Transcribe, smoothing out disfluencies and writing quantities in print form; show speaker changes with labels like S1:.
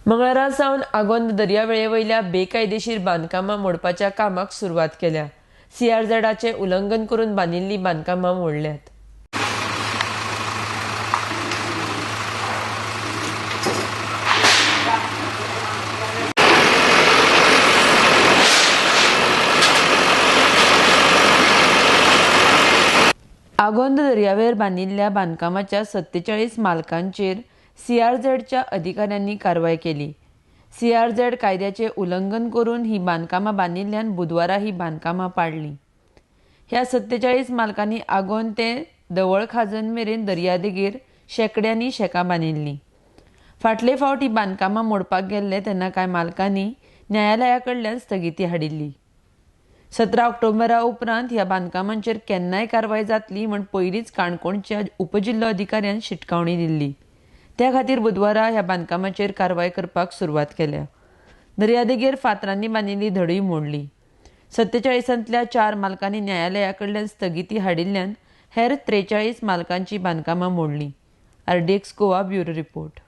S1: मंगळारा सावन आगोंद दर्यावेळेवयल्या बेकायदेशीर बांदकामां मोडपाच्या कामाक सुरवात केल्या। CRZचे उल्लंघन करून बांदिल्लीं बांदकामां मोडल्यात। आगोंद दर्यावेळेर बांदिल्ल्या बांदकामाच्या 47 मालकांचेर CRZच्या अधिकाऱ्यांनी कारवाय केली। CRZ कायद्याचे उल्लंघन करून ही बांदकामां बांदिल्ल्यान बुधवारा ही बांदकामां पाडलीं। ह्या 47 मालकांनी आगोंद ते दवळ खाजन मेरेन दर्यादेगेर शेकड्यांनी शेकां बांदिल्लीं। फाटले फावट ही बांदकामां मोडपाक गेल्ले तेन्ना कांय मालकांनी न्यायालया कडल्यान स्थगिती हाडिल्ली। 17 ऑक्टोबरा उपरांत ह्या बांदकामांचेर केन्नाय कारवाय जातली म्हण पयलींच काणकोणच्या उपजिल्लो अधिकाऱ्यान शिटकावणी दिल्ली। त्या खातीर बुधवारा ह्या बांदकामांचेर कारवाय करपाक सुरवात केल्या। दर्यादेगेर फातरांनी बांदिल्ली धडीय मोडली। 47तल्या 4 मालकांनी न्यायालया कडल्यान स्थगिती हाडिल्ल्यान हेर 43 मालकांची बांदकामां मोडलीं। RDX Goa bureau report.